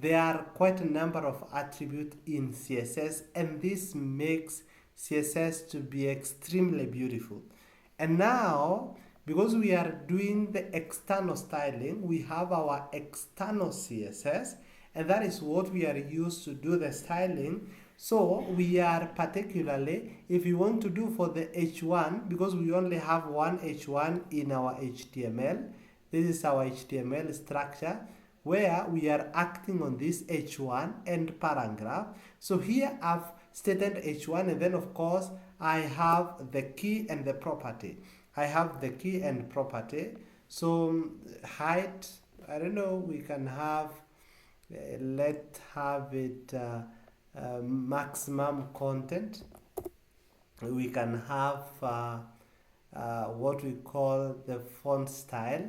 there are quite a number of attributes in CSS, and this makes CSS to be extremely beautiful. And now, because we are doing the external styling, we have our external CSS, and that is what we are used to do the styling. So we are particularly, if you want to do for the H1, because we only have one H1 in our HTML, this is our HTML structure where we are acting on this H1 and paragraph. So here I've stated H1, and then of course I have the key and the property. I have the key and property. So height, I don't know, we can have, let's have it maximum content. We can have what we call the font style.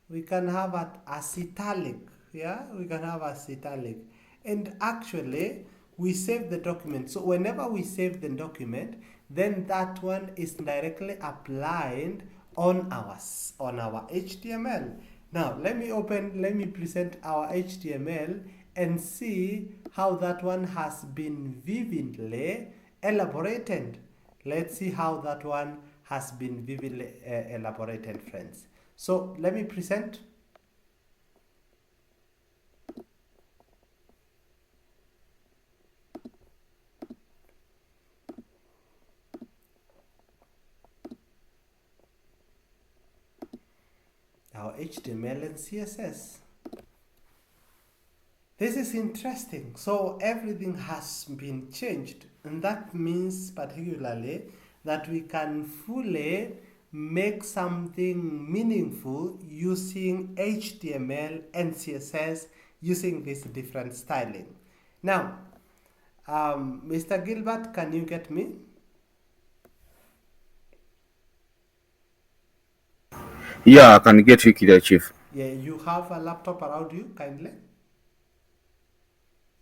We can have as italic. Yeah, we can have as italic. And actually, we save the document. So whenever we save the document, then that one is directly applied on our HTML. Now let me present our HTML and see how that one has been vividly elaborated. Let's see how that one has been vividly elaborated, friends. So let me present. Our HTML and CSS. This is interesting. So everything has been changed, and that means particularly that we can fully make something meaningful using HTML and CSS using this different styling. Now, Mr. Gilbert, can you get me? Yeah, I can get you, Kida Chief. Yeah, you have a laptop around you, kindly.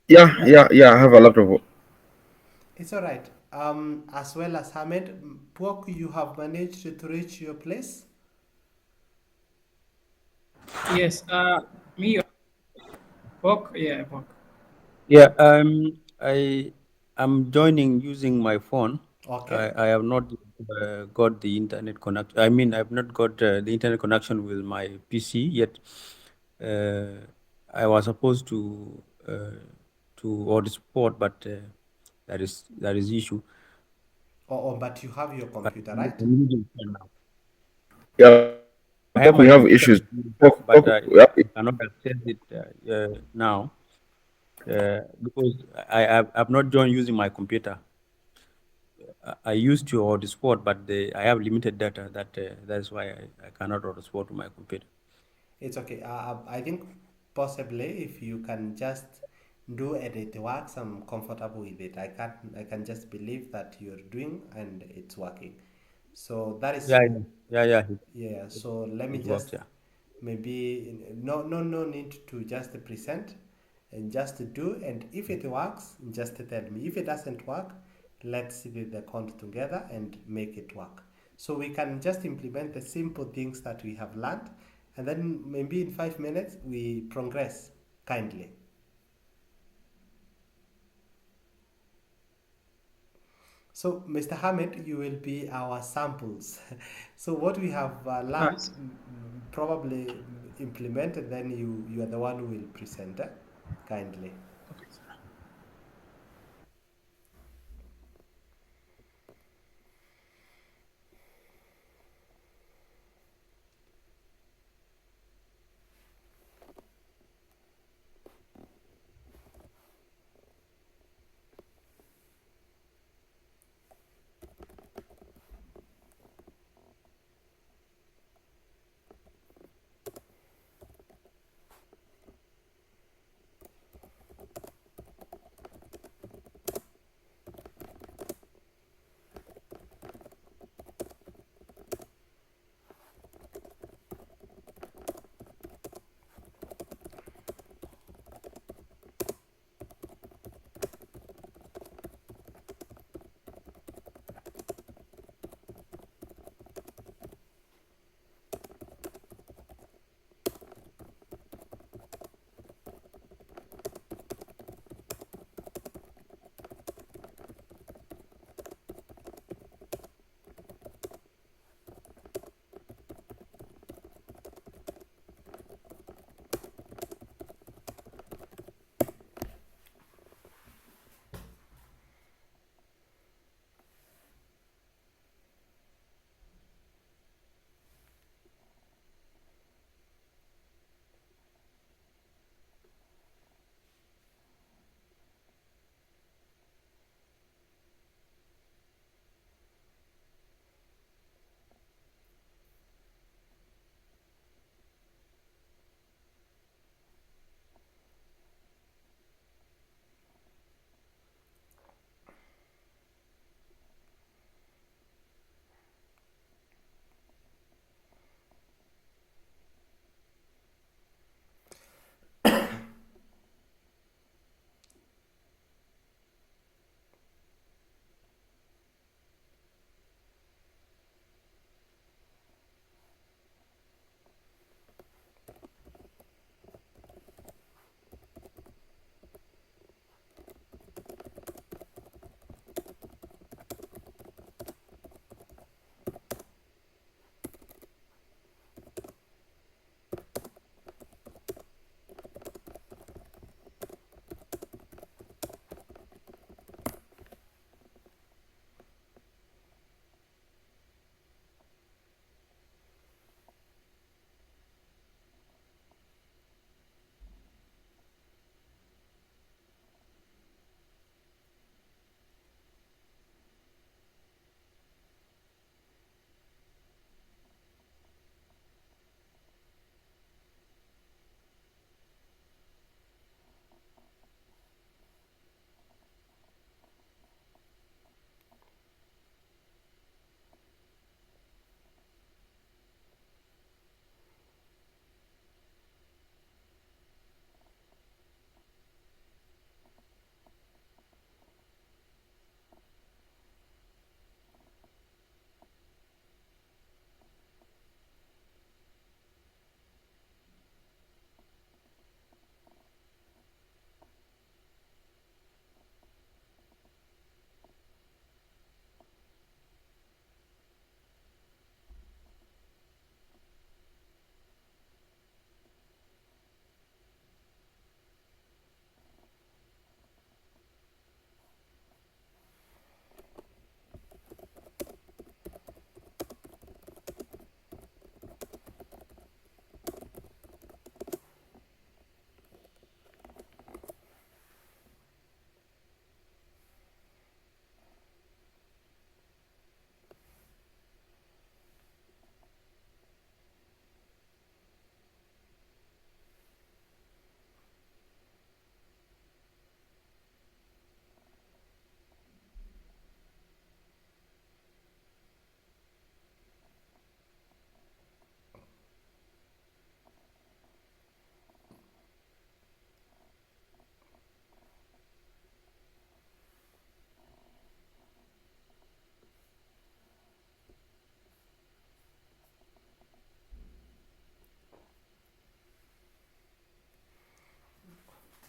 Yeah, I have a laptop. It's all right. As well as Ahmed, Pok, you have managed to reach your place. Yes, me, Bok, yeah, Bok. Yeah, I am joining using my phone. Okay. I have not got the internet connect. I mean, I've not got the internet connection with my PC yet. Uh, I was supposed to order support, but that is issue. But you have your But computer, I'm right? using phone now. Yeah, I have Pok, we my have computer, issues. but I Yeah, cannot access it now because I've not joined using my computer. I used to order sport, but I have limited data. That's why I cannot order sport to my computer. It's okay. I think possibly if you can just do and it works, I'm comfortable with it. I can just believe that you're doing and it's working. So that is Yeah, yeah. yeah. So let me It just works. Yeah. maybe no need to just present and just do, and if it works, just tell me. If it doesn't work, let's see the code together and make it work. So we can just implement the simple things that we have learned, and then maybe in 5 minutes we progress kindly. So, Mr. Hamid, you will be our samples. So, what we have learned, Nice. probably implemented, then you are the one who will present kindly. Okay, sir.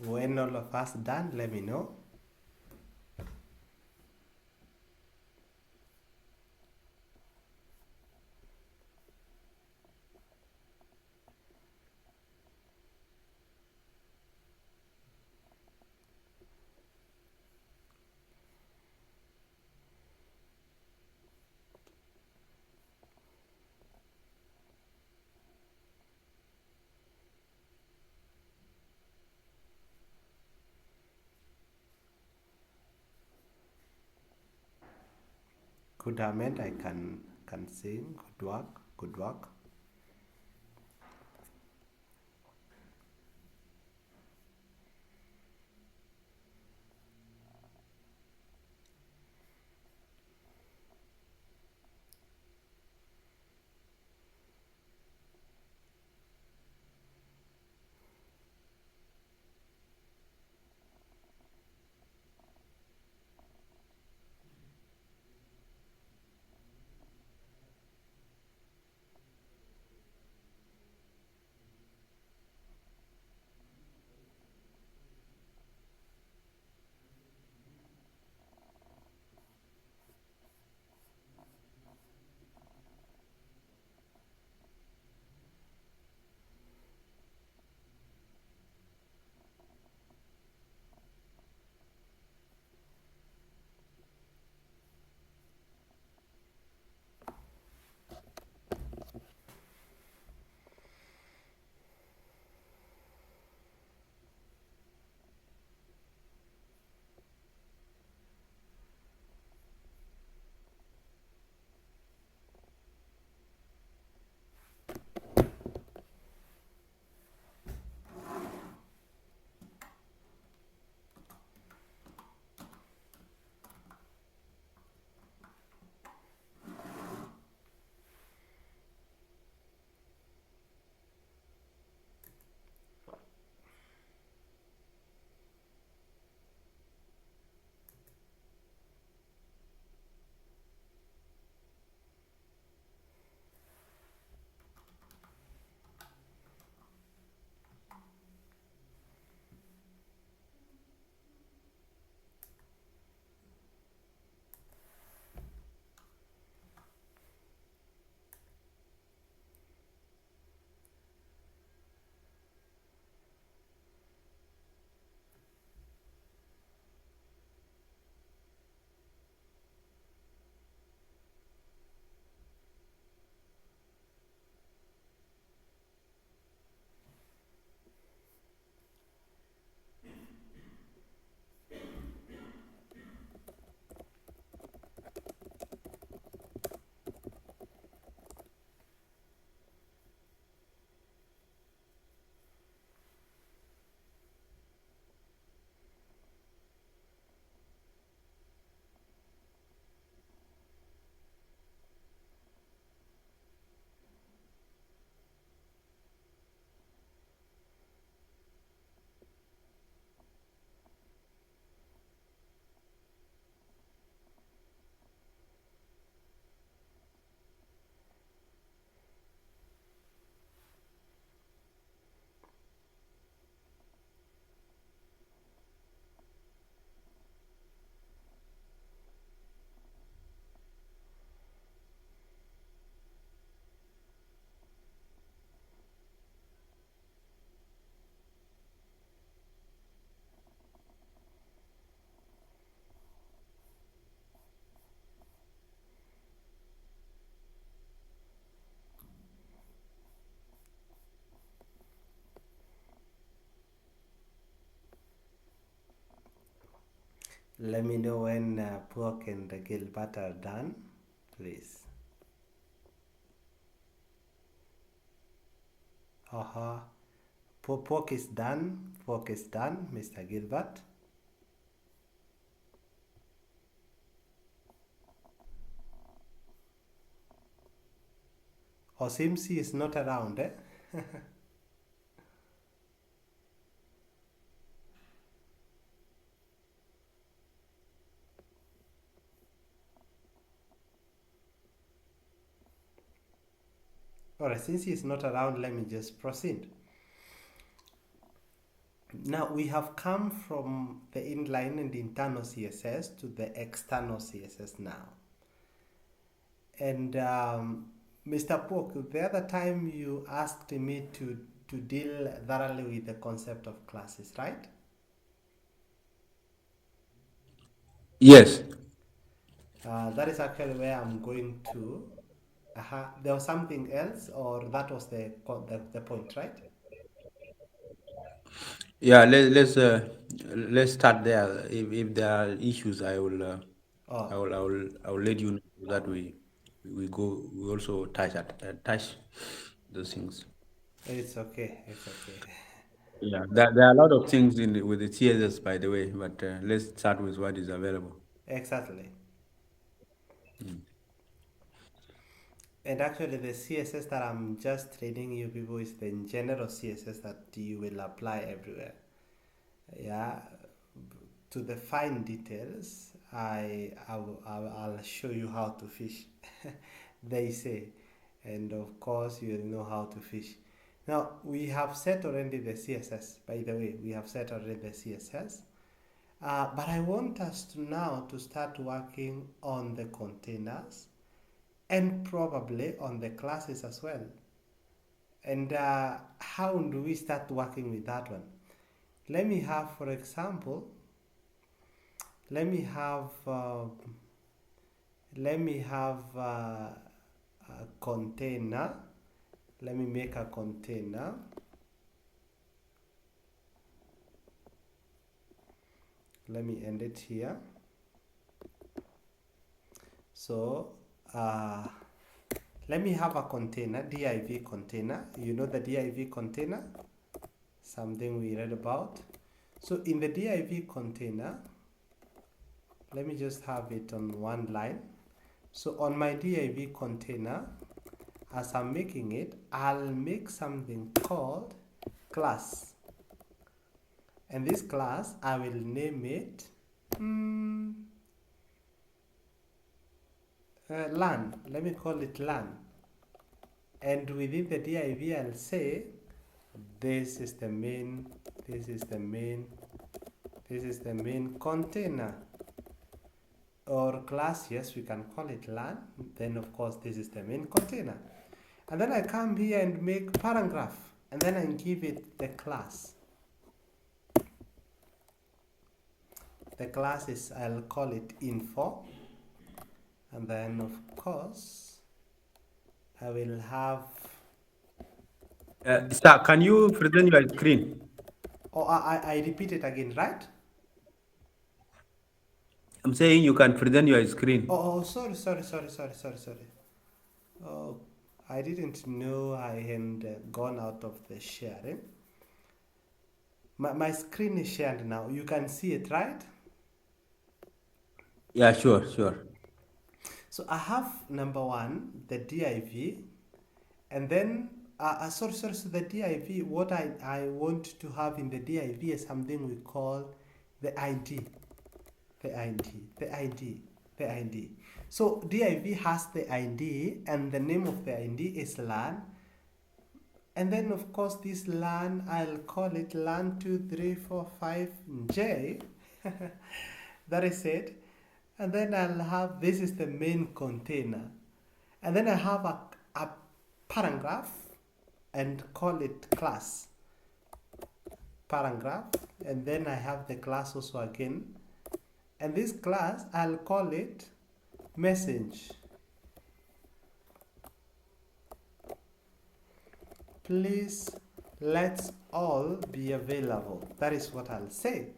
When all of us done, let me know. Good, Ahmed, I can sing. Good work, good work. Let me know when pork and the Gilbert are done, please. Uh-huh. Pork is done. Pork is done, Mr. Gilbert. Osimsi is not around, eh? Alright, since he is not around, let me just proceed. Now we have come from the inline and internal CSS to the external CSS now. And Mr. Pook, the other time you asked me to deal thoroughly with the concept of classes, right? Yes. That is actually where I'm going to. There was something else, or that was the point, right? Yeah. Let's start there. If there are issues, Oh, I will let you know so that we also touch those things. it's okay. It's okay. Yeah, there are a lot of things with the CSS, by the way, but let's start with what is available. Exactly. And actually, the CSS that I'm just training you people is the general CSS that you will apply everywhere. Yeah, to the fine details, I'll show you how to fish. They say, and of course, you'll know how to fish. Now, we have set already the CSS. By the way, we have set already the CSS. But I want us to now to start working on the containers and probably on the classes as well. And how do we start working with that one? Let me have, for example, let me have a container. Let me make a container. Let me end it here. So let me have a container, div container. You know the div container, something we read about. So in the div container, let me just have it on one line. So on my div container, as I'm making it, I'll make something called class. And this class, I will name it LAN. Let me call it LAN. And within the div, I'll say this is the main, this is the main, this is the main container. Or class, yes, we can call it LAN. Then of course this is the main container. And then I come here and make paragraph, and then I give it the class. The class is, I'll call it info, and then of course I will have Sir, can you present your screen? oh I repeat it again, right? I'm saying you can present your screen. Oh, sorry. Oh, I didn't know I had gone out of the sharing. My screen is shared now. You can see it, right? Yeah, sure. So I have number one, the div, and then sorry. So the div, what I want to have in the div is something we call the ID, the ID. So div has the ID, and the name of the ID is LAN. And then of course this LAN, I'll call it LAN 2345J. That is it. And then I'll have, this is the main container. And then I have a paragraph and call it class. Paragraph. And then I have the class also again. And this class, I'll call it message. Please, let's all be available. That is what I'll say.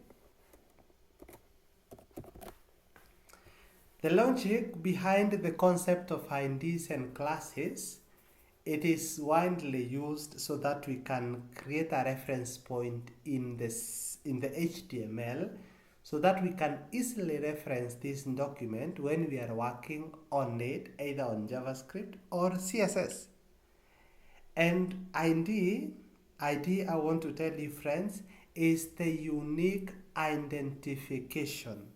The logic behind the concept of IDs and classes, it is widely used so that we can create a reference point in the HTML so that we can easily reference this document when we are working on it, either on JavaScript or CSS. And ID, I want to tell you friends, is the unique identification.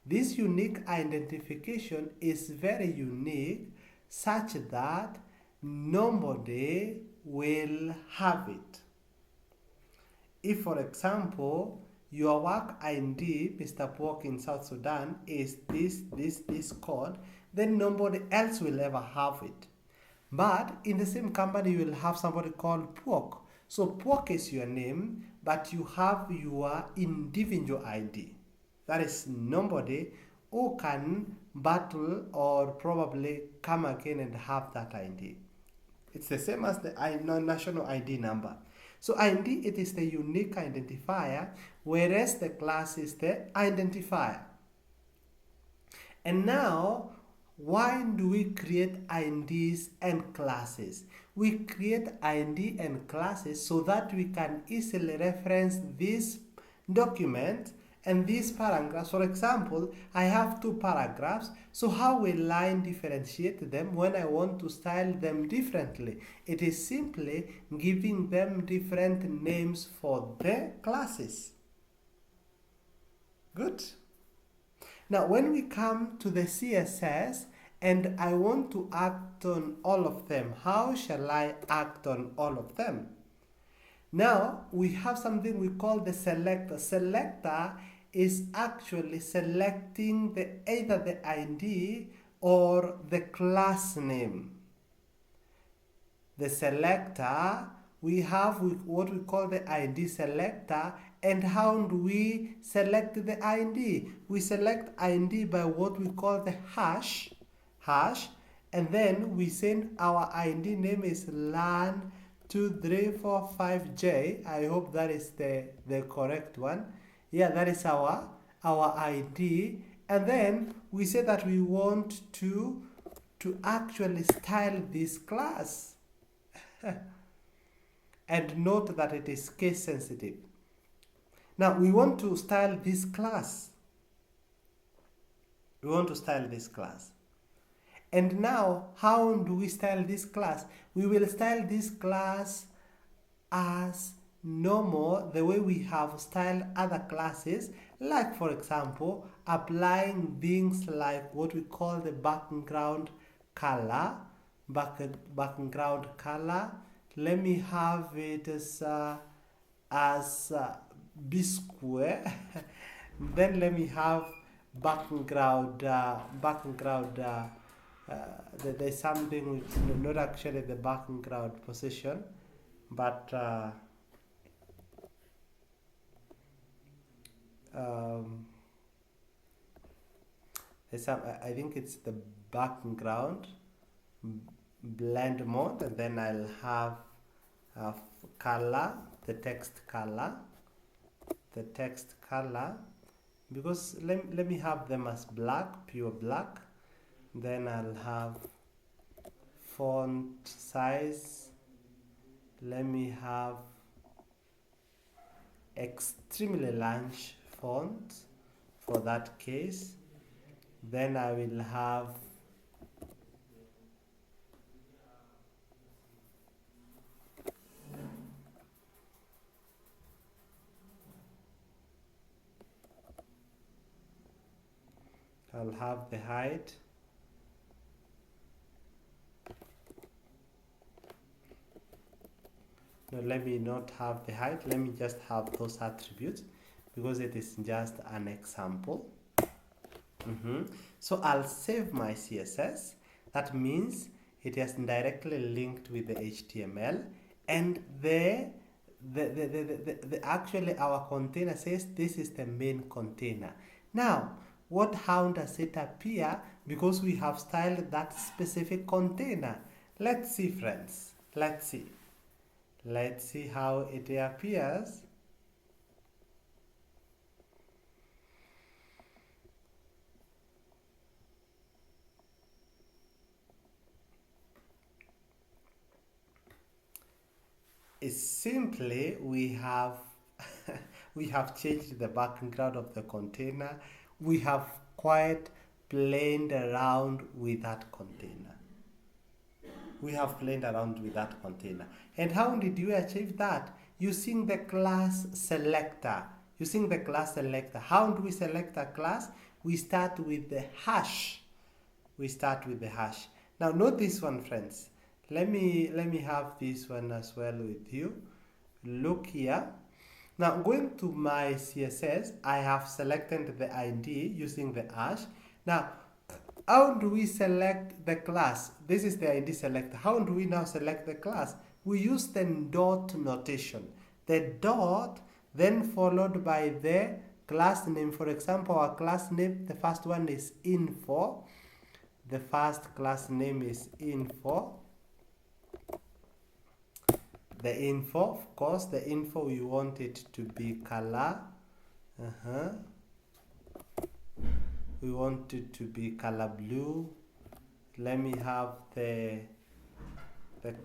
This unique identification is very unique such that nobody will have it. If, for example, your work ID, Mr. Pork in South Sudan, is this code, then nobody else will ever have it. But in the same company, you will have somebody called Pork. So Pork is your name, but you have your individual ID. That is nobody who can battle or probably come again and have that ID. It's the same as the national ID number. So ID, it is the unique identifier, whereas the class is the identifier. And now, why do we create IDs and classes? We create ID and classes so that we can easily reference this document and these paragraphs. For example, I have two paragraphs, so how will I differentiate them when I want to style them differently? It is simply giving them different names for the classes. Good. Now, when we come to the CSS and I want to act on all of them, how shall I act on all of them? Now, we have something we call the selector. Selector is actually selecting either the ID or the class name. The selector, we have what we call the ID selector. And how do we select the ID? We select ID by what we call the hash, and then we send our ID name is LAN2345J. I hope that is the correct one. Yeah, that is our ID. And then we say that we want to actually style this class. And note that it is case sensitive. Now, we want to style this class. And now, how do we style this class? We will style this class as normal, the way we have styled other classes, like, for example, applying things like what we call the background color. Let me have it as B square. Then let me have background. There's something which not actually the background position, but there's some. I think it's the background blend mode, and then I'll have color, the text color, because let me have them as black, pure black. Then I'll have font size, let me have extremely large font for that case. Then I will have the height. No, let me not have the height. Let me just have those attributes because it is just an example. So I'll save my CSS. That means it is directly linked with the HTML, and actually our container says this is the main container. Now, how does it appear? Because we have styled that specific container. Let's see, friends. Let's see how it appears. It's simply we have changed the background of the container. We have quite played around with that container. And how did you achieve that? Using the class selector. How do we select a class? We start with the hash. Now note this one, friends. Let me have this one as well with you. Look here. Now going to my CSS, I have selected the ID using the hash. Now, how do we select the class? This is the ID selector. How do we now select the class? We use the dot notation. The dot then followed by the class name. For example, our class name, the first one is info. The first class name is info. The info, of course, the info we want it to be color. We want it to be color blue. Let me have the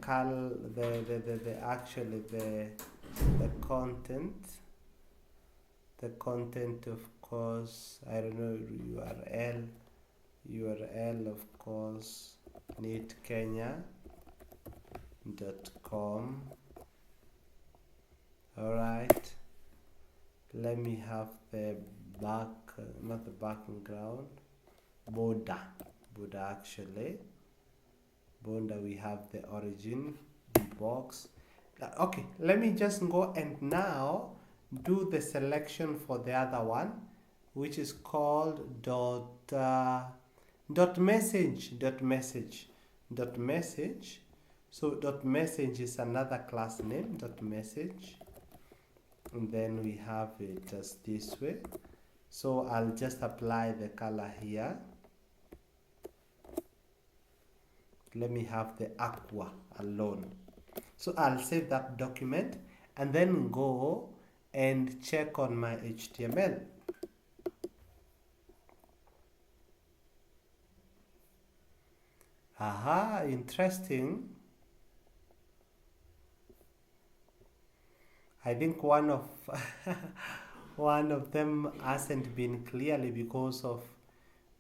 color, the actually the content. The content, of course, I don't know, URL of course, netkenya.com. Alright, let me have the back, not the background, border actually. Border, we have the origin box. Okay, let me just go and now do the selection for the other one, which is called message. So message is another class name, message, and then we have it just this way. So I'll just apply the color here. Let me have the aqua alone. So I'll save that document and then go and check on my HTML. Aha, interesting. I think one of one of them hasn't been clearly because of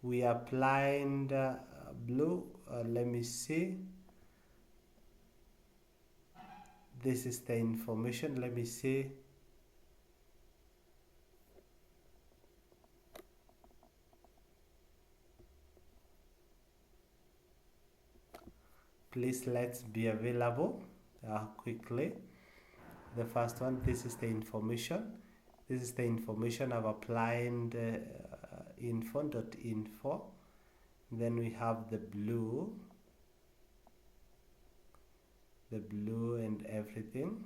we applied blue. Let me see. This is the information. Let me see. Please let's be available quickly. The first one, this is the information. This is the information I've applied info.info. Then we have the blue and everything.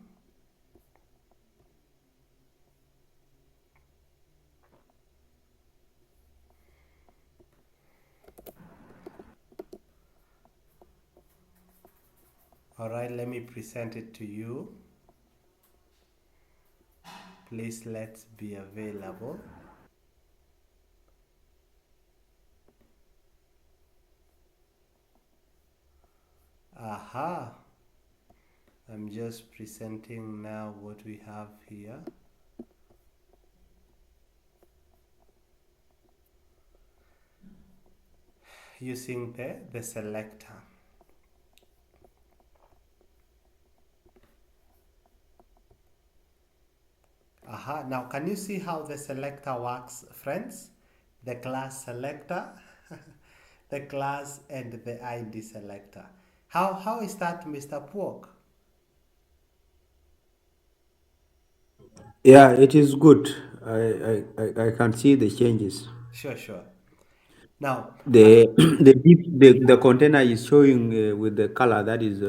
All right, let me present it to you. Please let's be available. Aha, I'm just presenting now what we have here. Using the selector. Aha, now can you see how the selector works, friends? The class selector, the class and the ID selector. How is that, Mr. Pork? Yeah, it is good. I can see the changes. Sure. Now, The the container is showing with the color that is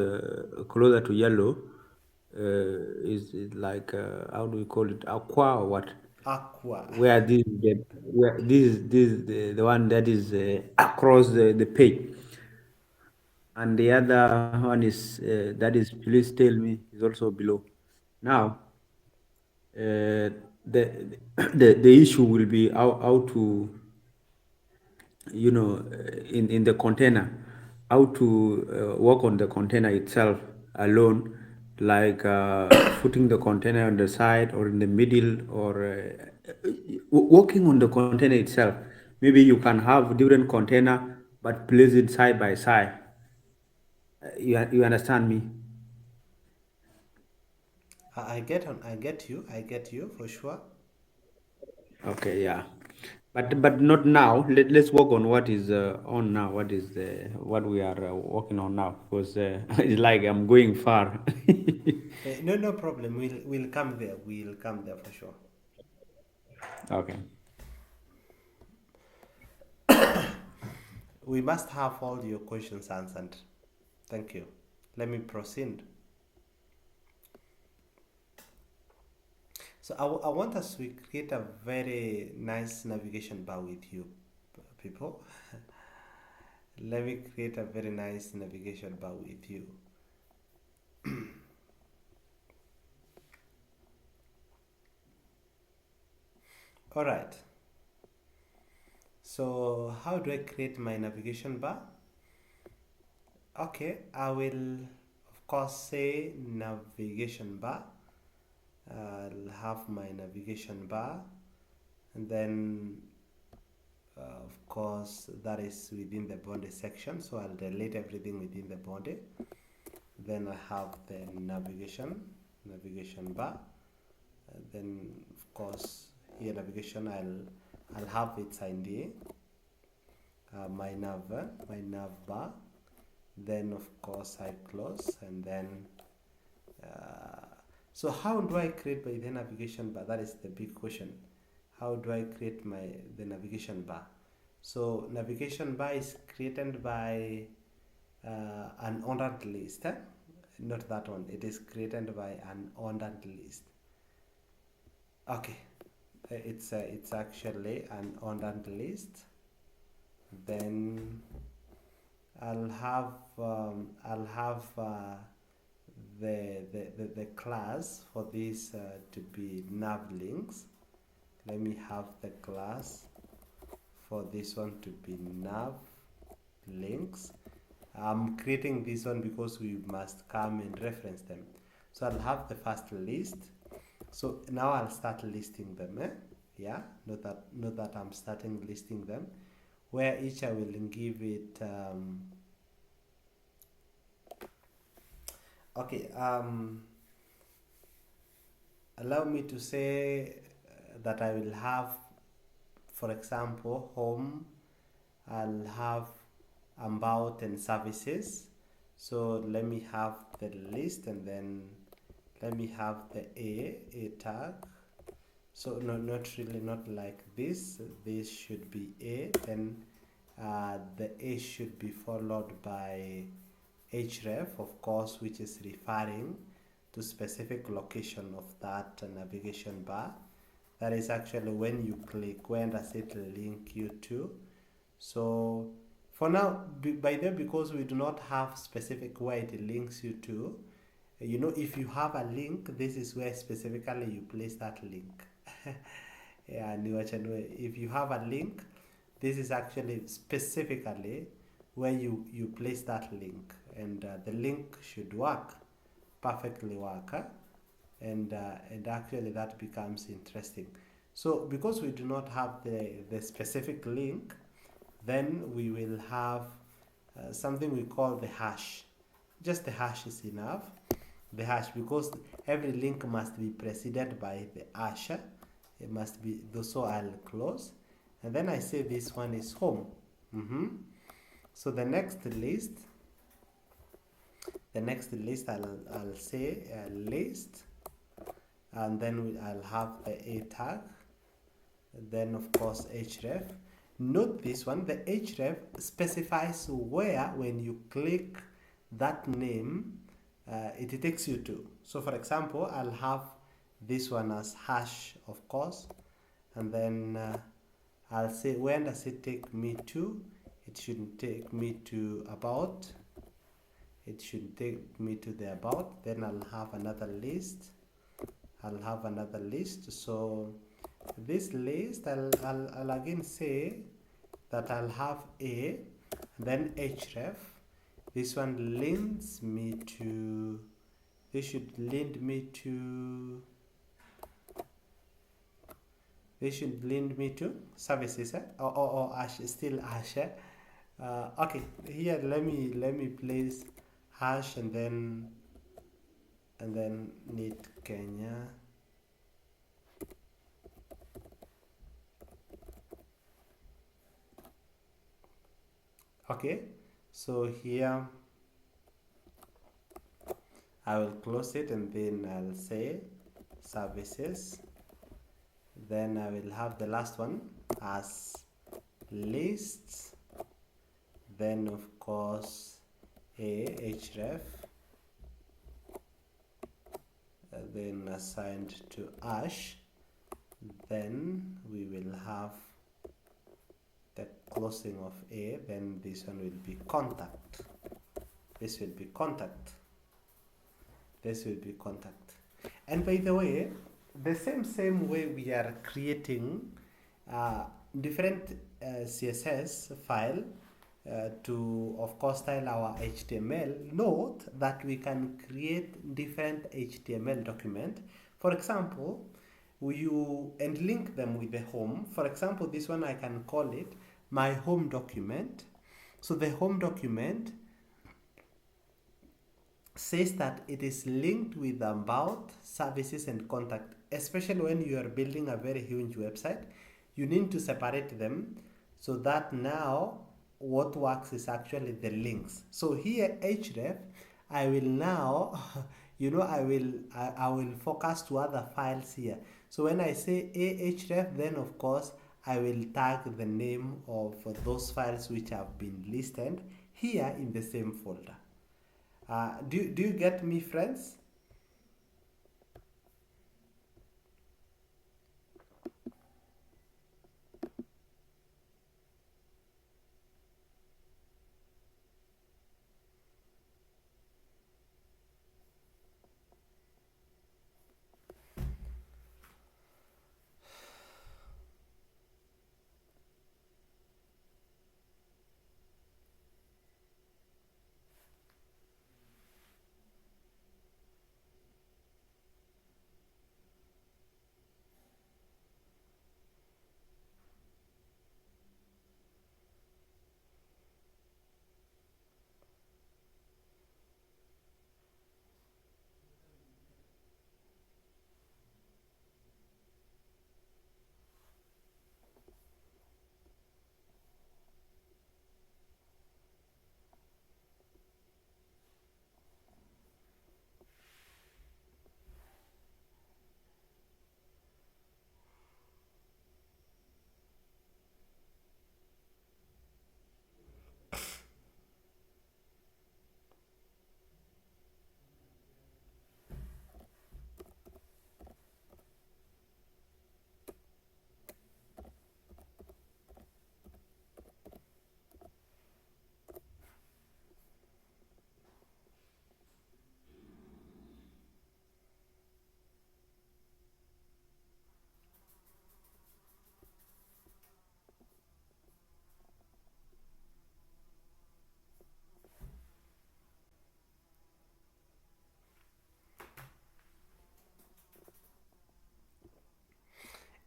closer to yellow. Is like how do we call it, aqua or what? aqua. Where this the one that is across the page, and the other one is that is, please tell me, is also below. Now the issue will be how to, in the container, how to work on the container itself alone, like putting the container on the side or in the middle, or working on the container itself. Maybe you can have different container but place it side by side. You understand me? I get you for sure. Okay, yeah. But not now. Let's work on what is on now. What is what we are working on now? Because it's like I'm going far. No problem. We'll come there. We'll come there for sure. Okay. We must have all your questions answered. Thank you. Let me proceed. So I want us to create a very nice navigation bar with you, people. Let me create a very nice navigation bar with you. All right. So how do I create my navigation bar? Okay, I will of course say navigation bar. I'll have my navigation bar, and then of course that is within the body section, so I'll delete everything within the body. Then I have the navigation bar. Then of course here navigation I'll have its ID, my nav bar. Then of course I close, and then so how do I create by the navigation bar? That is the big question. How do I create the navigation bar? So navigation bar is created by an ordered list. Not that one. It is created by an ordered list. Okay, it's actually an ordered list. Then I'll have the class for this to be nav links. Let me have the class for this one to be nav links. I'm creating this one because we must come and reference them. So I'll have the first list. So now I'll start listing them. Yeah, not that I'm starting listing them. Where each I will give it. Okay. Allow me to say that I will have, for example, home. I'll have about and services. So let me have the list, and then let me have the a tag. So no, not really, not like this. This should be a, then the a should be followed by href, of course, which is referring to specific location of that navigation bar. That is actually when you click, where does it link you to. So for now, by then, because we do not have specific where it links you to, you know, if you have a link, this is where specifically you place that link. Yeah, if you have a link, this is actually specifically where you place that link, and the link should work perfectly and actually that becomes interesting. So because we do not have the specific link, then we will have something we call the hash. Just the hash is enough. The hash, because every link must be preceded by the hash. It must be, so I'll close, and then I say this one is home. So the next list I'll say list, and then I'll have the a tag, then of course href. Note this one, the href specifies where, when you click that name, it takes you to. So for example, I'll have this one as hash, of course, and then I'll say, where does it take me to? It should take me to about. It should take me to the about. Then I'll have another list. So this list, I'll again say that I'll have a, then href. This one links me to, this should lead me to, they should lead me to services, or hash, still hash. Okay, here let me place hash, and then need Kenya. Okay, so here I will close it and then I'll say services. Then I will have the last one as lists. Then of course a href, then assigned to ash. Then we will have the closing of a. Then this one will be contact. This will be contact. This will be contact. And by the way, the same way we are creating uh, different CSS file to of course style our HTML, note that we can create different HTML document. For example, you and link them with the home. For example, this one I can call it my home document. So the home document says that it is linked with about services and contact, especially when you are building a very huge website. You need to separate them so that now what works is actually the links. So here href, I will now I will focus to other files here. So when I say ahref, then of course I will tag the name of those files which have been listed here in the same folder. Do you get me, friends?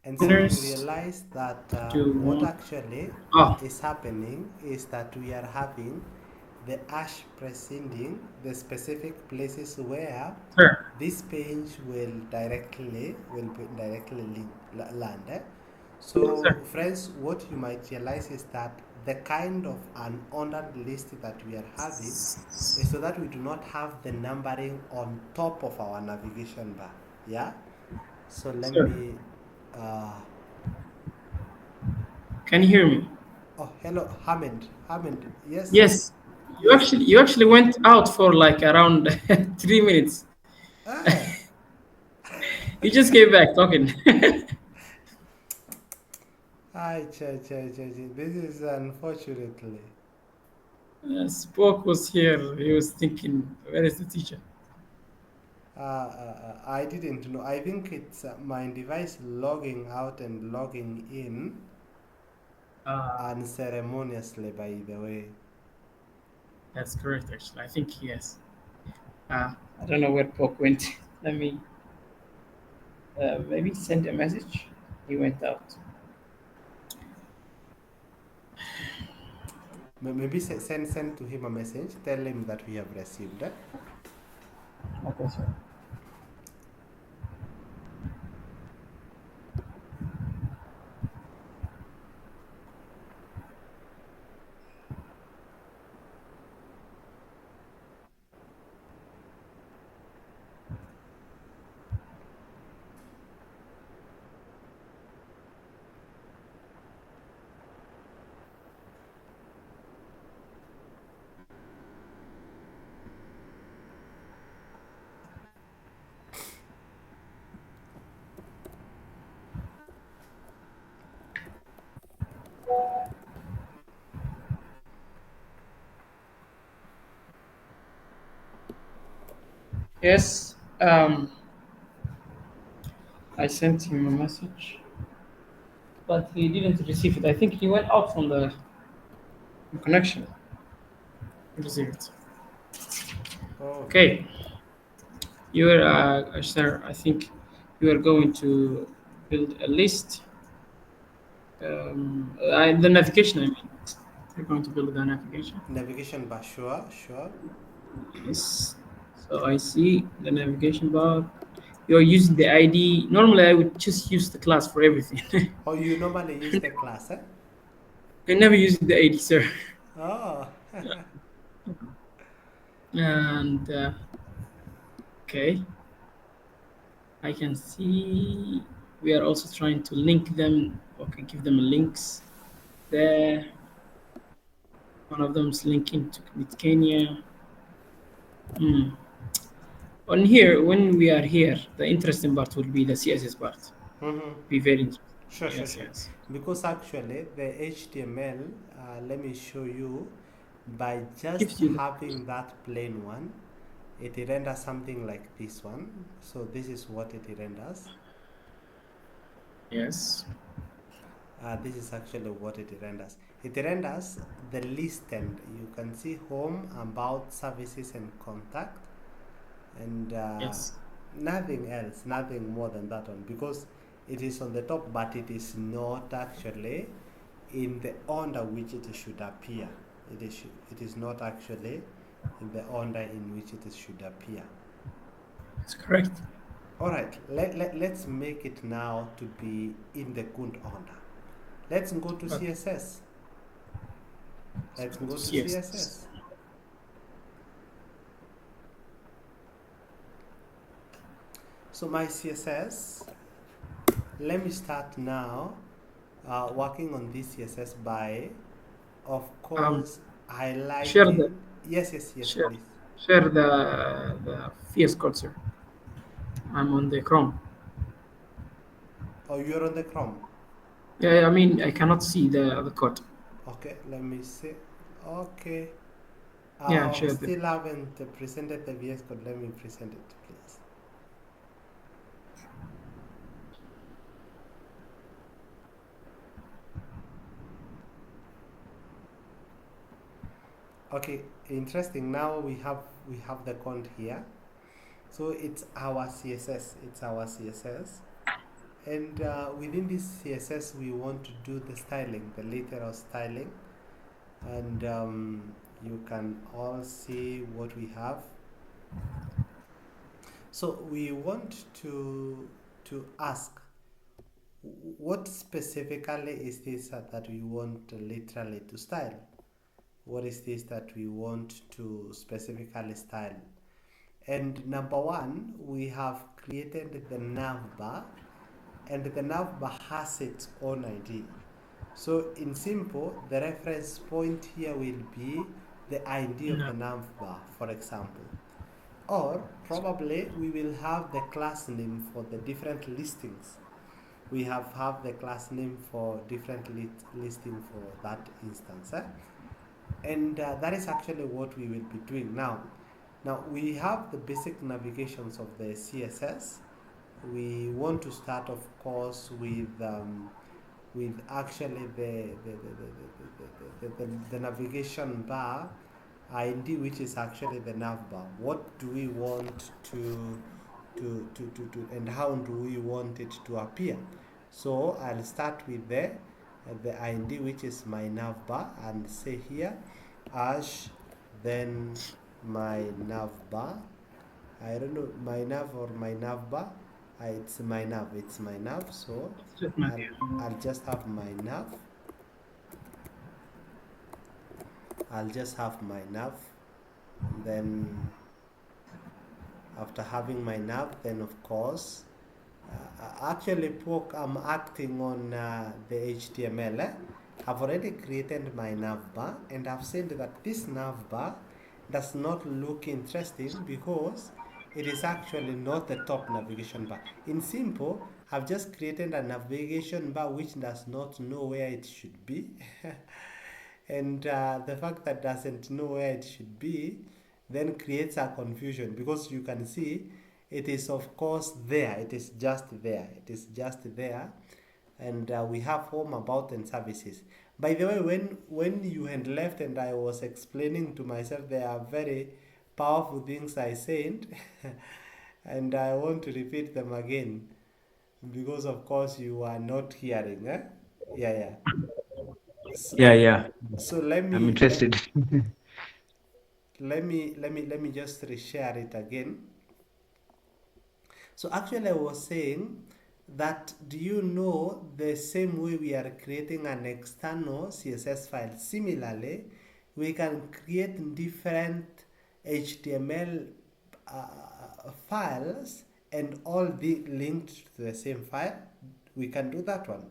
And so you Owners realize that to what want. actually Oh, is happening is that we are having the ash preceding the specific places where sir. this page will directly land. So Sir. friends, what you might realize is that the kind of an ordered list that we are having is so that we do not have the numbering on top of our navigation bar. Yeah. So let Sir. me. Uh, Can you hear me? oh, hello, Hamid. Hamid. Yes. Yes. You Yes. actually you actually went out for like around 3 minutes. Ah. You just came back talking. Hi, cha. This is unfortunately. Spoke was here. He was thinking, where is the teacher? I didn't know. I think it's my device logging out and logging in unceremoniously, by the way. That's correct, actually. I think yes. I don't know where Poke went. Let me maybe send a message. He went out. Maybe send to him a message. Tell him that we have received. Okay, sir. Yes. I sent him a message, but he didn't receive it. I think he went out from the connection. Receive it. Oh, Okay. You are, sir. I think you are going to build a list. The navigation. I mean, you're going to build the navigation. navigation bar, sure, sure. Yes. So I see the navigation bar. You're using the ID. Normally, I would just use the class for everything. Oh, you normally use the class, eh? I never use the ID, sir. Oh, And okay, I can see we are also trying to link them. Okay, give them links there. One of them is linking to with Kenya. Hmm. On here, when we are here, the interesting part will be the CSS part. mm-hmm. Be very interesting. Sure, sure, Yes, sure. yes. Because actually, the HTML, let me show you, by just Gives you the having that plain one, it renders something like this one. So this is what it renders. yes, This is actually what it renders. It renders the list, and you can see home, about, services, and contact, and yes. nothing else, nothing more than that one, because it is on the top, but it is not actually in the order which it should appear. It is not actually in the order in which it should appear. That's correct. All right, let's make it now to be in the good order. Let's go to Okay. CSS. Let's go to Yes. CSS. So my CSS, let me start now working on this CSS by, of Um, course, share the highlighting. Yes, share please. share the VS Code, sir. I'm on the Chrome. Oh, you're on the Chrome. Yeah, I mean I cannot see the code. Okay, let me see. Okay. Yeah, I share the. still haven't presented the VS Code. Let me present it, please. Okay, interesting. Now we have the code here. So it's our CSS. It's our CSS. And within this CSS, we want to do the styling, the literal styling. And you can all see what we have. So we want to ask, what specifically is this that we want literally to style? What is this that we want to specifically style? And number one, we have created the navbar, and the navbar has its own ID. So in simple, the reference point here will be the ID of No. the navbar, for example. Or probably we will have the class name for the different listings. We have the class name for different listing for that instance. And that is actually what we will be doing now. Now we have the basic navigations of the CSS. We want to start, of course, with actually the navigation bar ID, which is actually the nav bar. What do we want to and how do we want it to appear? So I'll start with the ID, which is my nav bar, and say here hash, then my nav bar. I don't know, my nav or my nav bar. It's my nav. It's my nav. So Just not I'll here. I'll just have my nav. I'll just have my nav. And then after having my nav, then of course, actually, I'm acting on the HTML. I've already created my navbar, and I've said that this navbar does not look interesting because it is actually not the top navigation bar. In simple, I've just created a navigation bar which does not know where it should be. And the fact that doesn't know where it should be then creates a confusion, because you can see it is of course there, it is just there, it is just there. And we have home, about, and services. By the way, when you had left and I was explaining to myself, there are very powerful things I said and I want to repeat them again, because of course you are not hearing, eh? Yeah. So, Yeah, yeah. so let I'm me let, interested. let me just reshare it again. So actually I was saying that, do you know the same way we are creating an external CSS file, similarly we can create different HTML files and all be linked to the same file? We can do that one.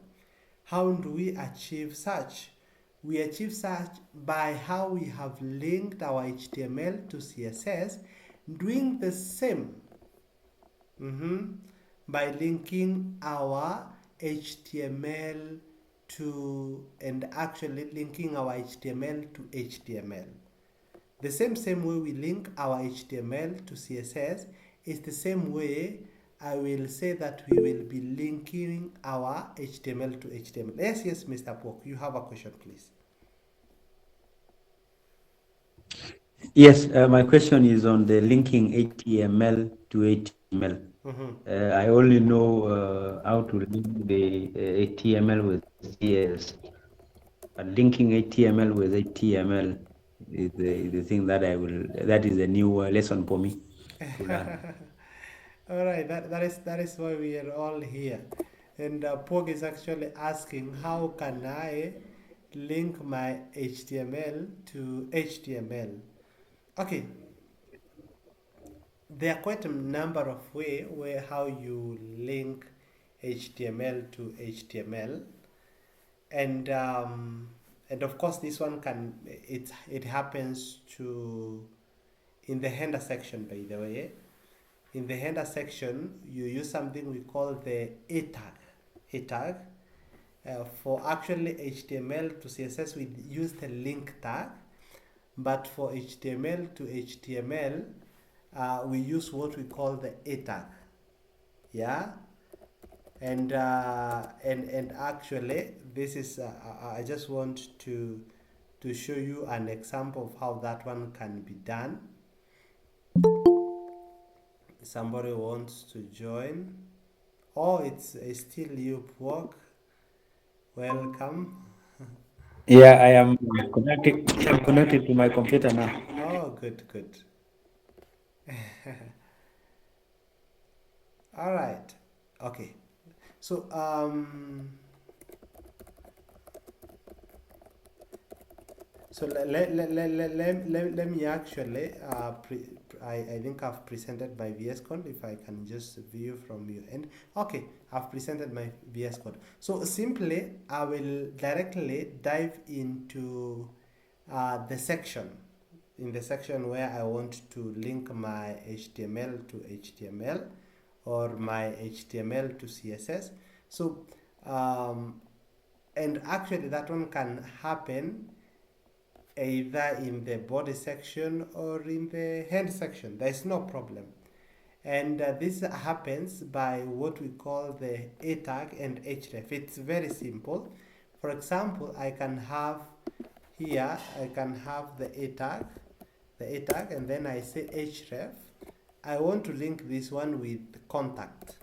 How do we achieve such? We achieve such by how we have linked our HTML to CSS, doing the same by linking our HTML to, and actually linking our HTML to HTML. The same way we link our HTML to CSS is the same way I will say that we will be linking our HTML to HTML. Yes, Mr. Pok, you have a question, please. Yes, my question is on the linking HTML to HTML. I only know how to link the HTML with CSS. But linking HTML with HTML is the thing that that is a new lesson for me to learn. All right, that is why we are all here. And Pog is actually asking, how can I link my HTML to HTML? Okay, there are quite a number of ways where how you link HTML to HTML, and of course this one can, it happens to in the header section, by the way. In the header section, you use something we call the a tag. For actually HTML to CSS, we use the link tag, but for HTML to HTML, we use what we call the a tag. Yeah, and actually, this is I just want to show you an example of how that one can be done. Somebody wants to join. Oh, it's still you, Pwok. Welcome. Yeah, I am connected. I'm connected to my computer now. Oh, good. All right. Okay. So so let me actually I think I've presented my VS Code. If I can just view from your end. Okay, I've presented my VS Code. So simply I will directly dive into the section, in the section where I want to link my HTML to HTML or my HTML to CSS. So and actually that one can happen either in the body section or in the hand section. There's no problem. And this happens by what we call the a tag and href. It's very simple. For example, I can have here, I can have the a tag, and then I say href. I want to link this one with contact.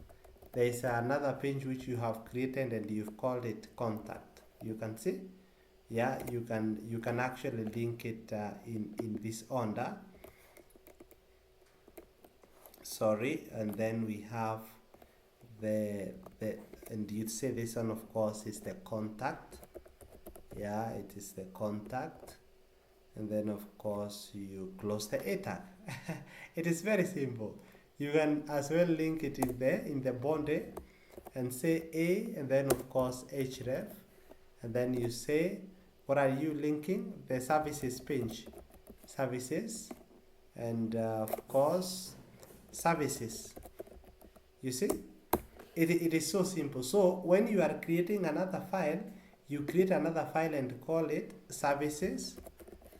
There is another page which you have created and you've called it contact. You can see, yeah, you can actually link it in this order. Sorry, and then we have the and you'd say this one of course is the contact. Yeah, it is the contact, and then of course you close the a tag. It is very simple. You can as well link it in the body and say a, and then of course href, and then you say what are you linking? The services page, services, and of course services. You see, it is so simple. So when you are creating another file, you create another file and call it services,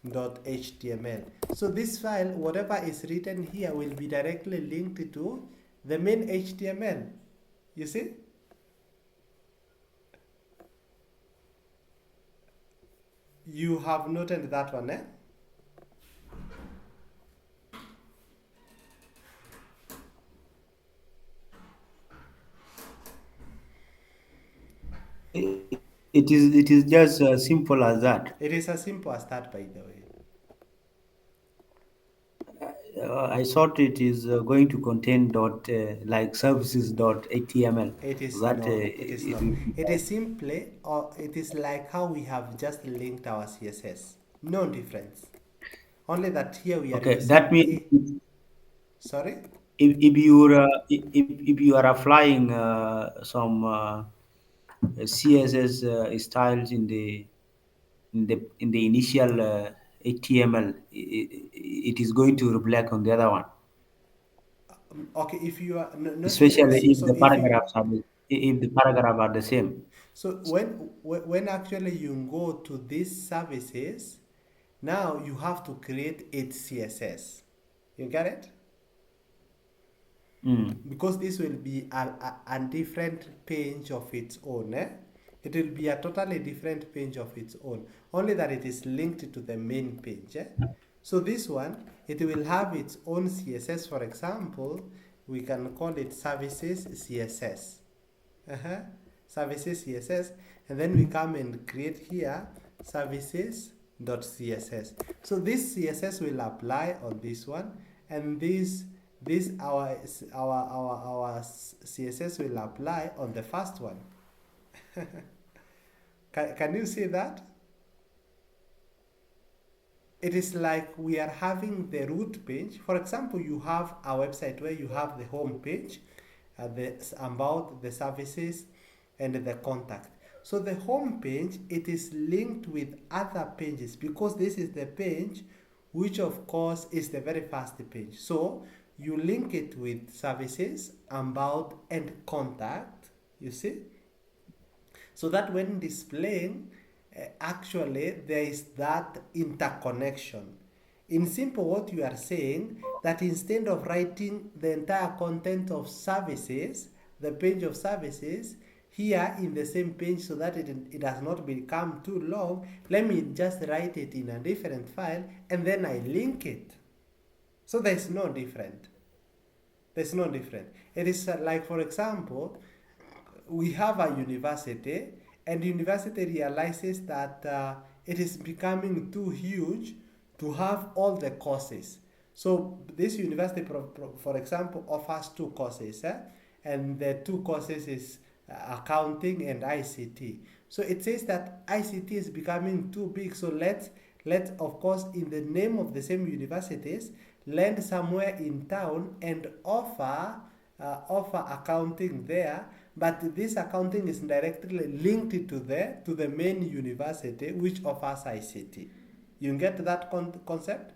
.html. So this file, whatever is written here, will be directly linked to the main HTML. You see? You have noted that one, eh? It is just simple as that. It is as simple as that, by the way. I thought it is going to contain like services dot html. It is That not. It is not. It is simply, or it is like how we have just linked our CSS. No difference. Only that here we are okay. That using means a. Sorry. if you are applying some CSS styles in the initial HTML, it is going to reflect on the other one, Okay, if you are not especially so, if so the if you paragraphs are the same. so when actually you go to these services, now you have to create its CSS. You get it? Mm. Because this will be a different page of its own, eh? It will be a totally different page of its own, only that it is linked to the main page, eh? So this one, it will have its own CSS. For example, we can call it services CSS. uh-huh. Services CSS, and then we come and create here services.css. So this CSS will apply on this one, and this our CSS will apply on the first one. Can you see that? It is like we are having the root page. For example, you have a website where you have the home page, about the services and the contact. So the home page, it is linked with other pages because this is the page which of course is the very first page. So you link it with services, about, and contact, you see, so that when displaying, actually there is that interconnection. In simple, what you are saying, that instead of writing the entire content of services, the page of services, here in the same page, so that it does not become too long, let me just write it in a different file and then I link it. So there's no different. There's no different. It is like, for example, we have a university, and the university realizes that it is becoming too huge to have all the courses. So this university, for example, offers two courses, and the two courses is accounting and ICT. So it says that ICT is becoming too big. So let's of course, in the name of the same universities, land somewhere in town and offer accounting there, but this accounting is directly linked to the main university which offers ICT. You get that concept?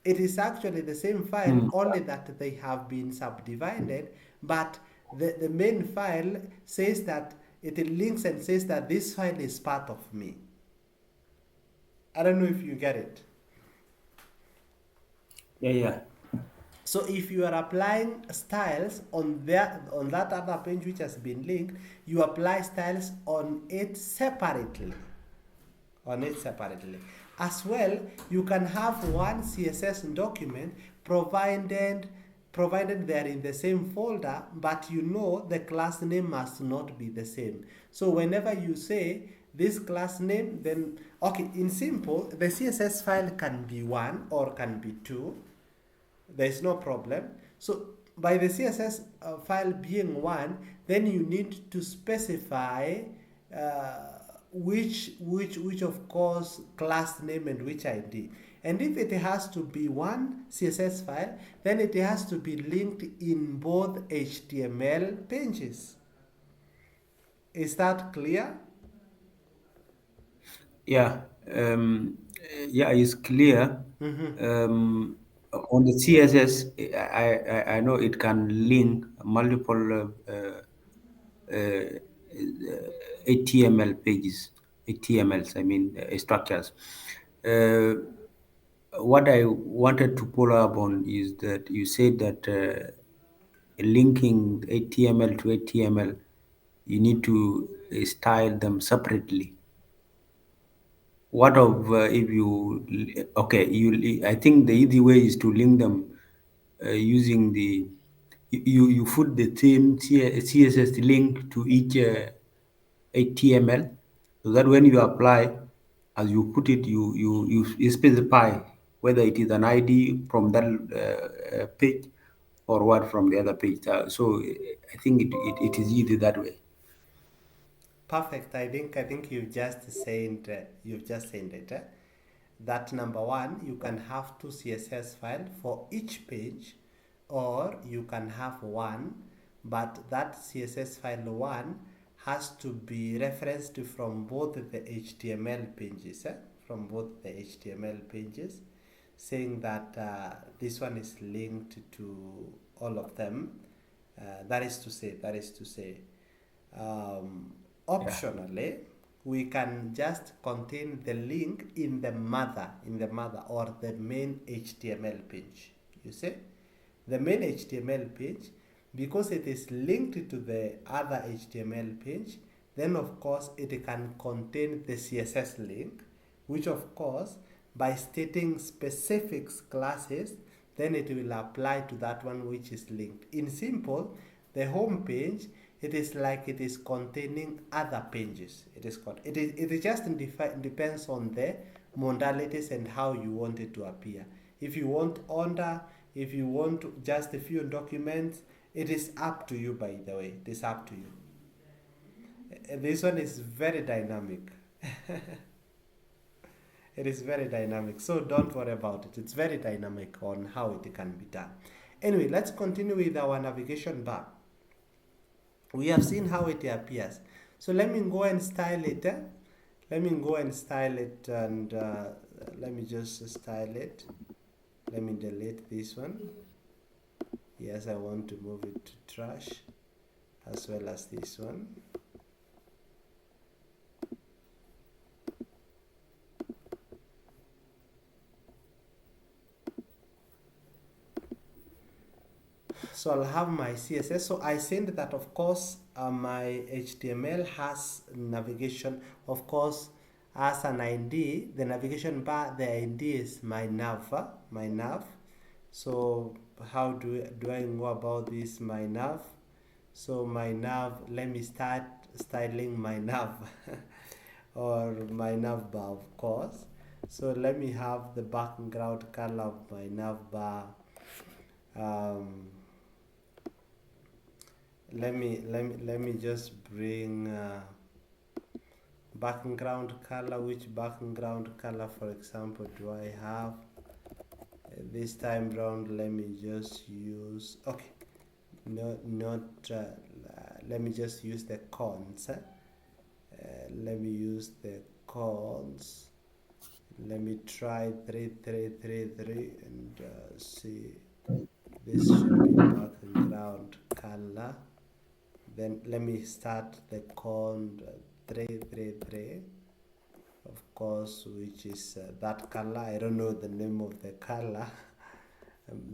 It is actually the same file, Mm. only that they have been subdivided, but the main file says that it links and says that this file is part of me. I don't know if you get it. Yeah. So if you are applying styles on that other page which has been linked, you apply styles on it separately. As well, you can have one CSS document provided they are in the same folder, but you know the class name must not be the same. So whenever you say this class name, then okay, in simple, the CSS file can be one or can be two. There is no problem. So by the CSS file being one, then you need to specify which of course class name and which ID. And if it has to be one CSS file, then it has to be linked in both HTML pages. Is that clear? Yeah. Yeah, it's clear. On the CSS, I know it can link multiple HTML pages, HTMLs, I mean structures. Uh, what I wanted to follow up on is that you said that linking HTML to HTML, you need to style them separately. What of if you okay? I think the easy way is to link them using the you put the same CSS link to each HTML, so that when you apply, as you put it, you specify whether it is an ID from that page or what from the other page. So I think it is easy that way. Perfect. I think you've just said it. That number one, you can have two CSS files for each page, or you can have one, but that CSS file one has to be referenced from both the HTML pages, from both the HTML pages, saying that this one is linked to all of them. That is to say, um, Yeah. optionally, we can just contain the link in the mother or the main HTML page. You see, the main HTML page, because it is linked to the other HTML page, then of course it can contain the CSS link, which of course by stating specific classes, then it will apply to that one which is linked. In simple, the home page, it is like it is containing other pages. It just depends on the modalities and how you want it to appear. If you want order, if you want just a few documents, it is up to you. By the way, it is up to you. This one is very dynamic. It is very dynamic, so don't worry about it. It's very dynamic on how it can be done. Anyway, let's continue with our navigation bar. We have seen how it appears. So let me go and style it. Let me go and style it, and let me just style it. Let me delete this one. Yes, I want to move it to trash, as well as this one. So I'll have my CSS. So I said that of course my HTML has navigation, of course, as an ID. The navigation bar, the ID is my nav. So how do I know about this my nav? So my nav, let me start styling my nav or my nav bar, of course. So let me have the background color of my nav bar. Let me just bring background color. Which background color, for example, do I have? This time round, let me just use, okay, not let me just use the cons. Let me use the cons. Let me try 3333 and see. This should be background color. Then let me start the con 333, of course, which is that color. I don't know the name of the color.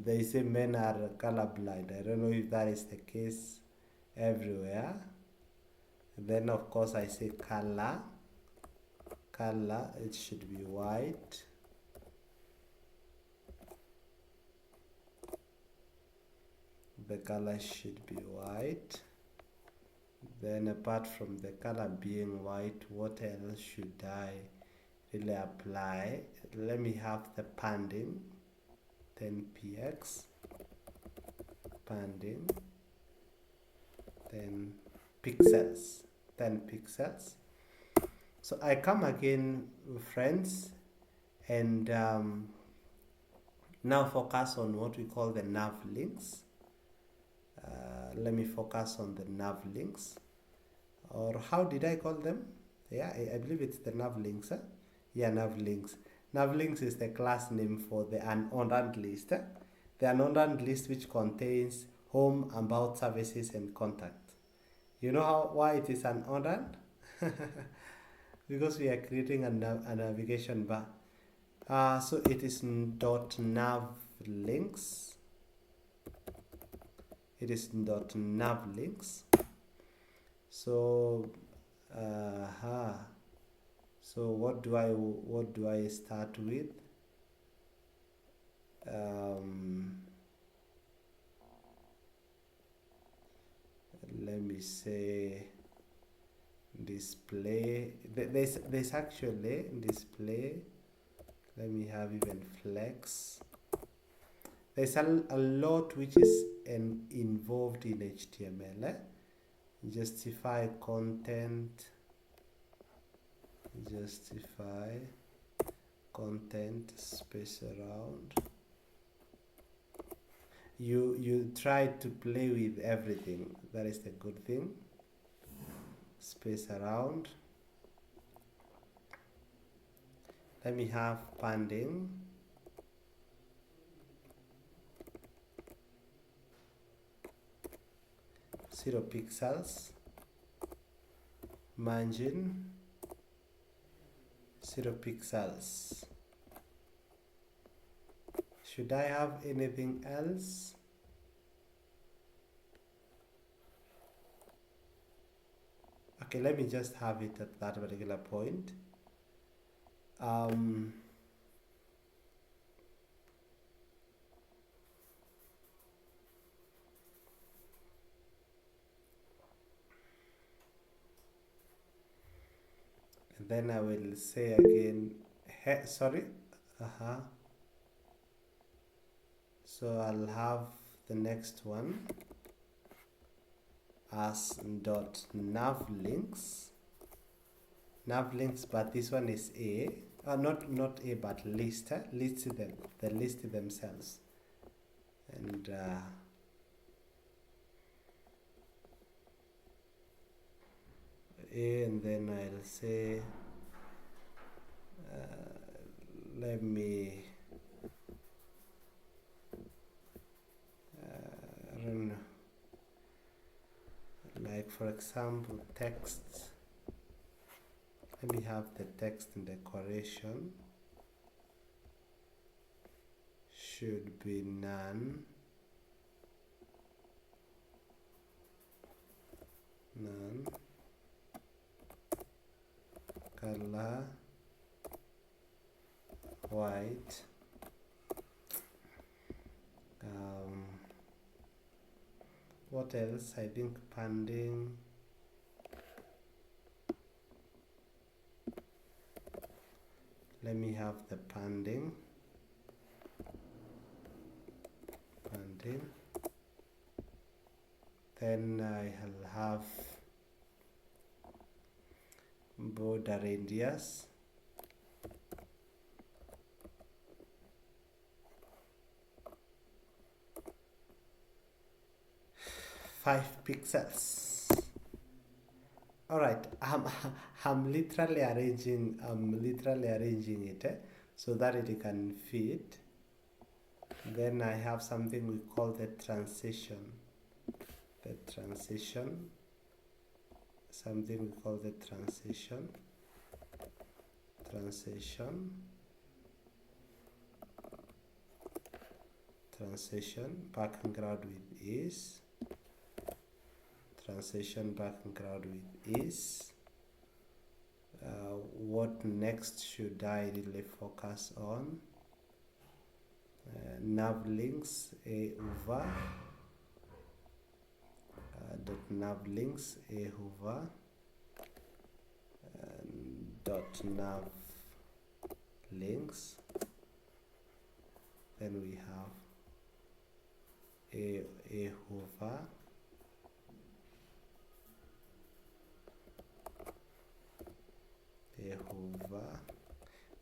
They say men are colorblind. I don't know if that is the case everywhere. Then of course I say color. It should be white. The color should be white. Then apart from the color being white, what else should I really apply? Let me have the padding 10px, padding 10 pixels, 10 pixels. So I come again, friends, and now focus on what we call the nav links. Let me focus on the nav links, or how did I call them? Yeah, I believe it's the nav links. Yeah, nav links. Nav links is the class name for the unordered list. The unordered list, which contains home, about, services, and contact. You know why it is unordered? Because we are creating a navigation bar. So it is .nav links. It is .nav links. So so what do I start with? Let me say display. There's actually display. Let me have even flex. There's a lot which is involved in HTML. Justify content. Justify content, space around. You try to play with everything. That is the good thing. Space around. Let me have padding. Zero pixels. Margin. 0 pixels. Should I have anything else? Okay, let me just have it at that particular point. And then I will say again, sorry. So I'll have the next one as .nav links. Nav links, but this one is a not a, but list. List them, the list themselves, and and then I'll say let me I don't know, like for example text. Let me have the text and decoration should be none color white. What else? I think padding. Let me have the padding. Then I'll have border radius. Five pixels. All right, I'm literally arranging it so that it can fit. Then I have something we call the transition. Something we call the transition. Background with is. Transition background with is. What next should I really focus on? Nav links a over. Nav links a over. Nav links. Then we have a hover.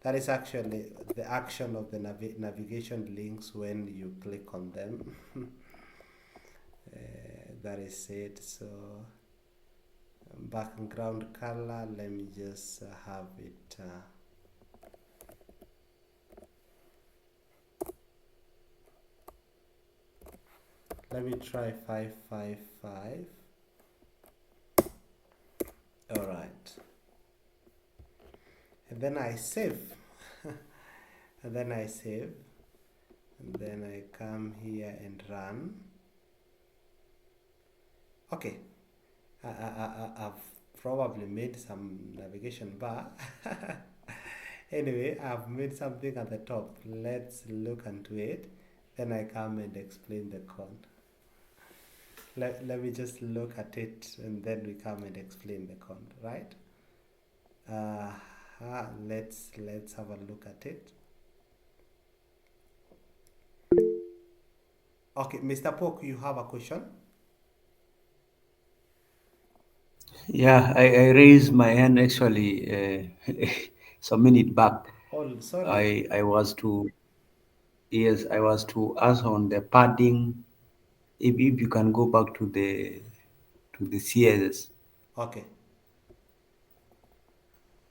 That is actually the action of the navigation links when you click on them. That is it. So background color, let me just have it let me try 555. all right, and then I save. and then I save, and then I come here and run. Okay, I've probably made some navigation bar. Anyway, I've made something at the top. Let's look into it. Then I come and explain the code. Let me just look at it and then we come and explain the code, right? Let's have a look at it. Okay, Mr. Poke, you have a question? Yeah, I raised my hand actually some minute back. Oh, sorry. I was to, yes, I was to ask on the padding. If you can go back to the CSS. Okay.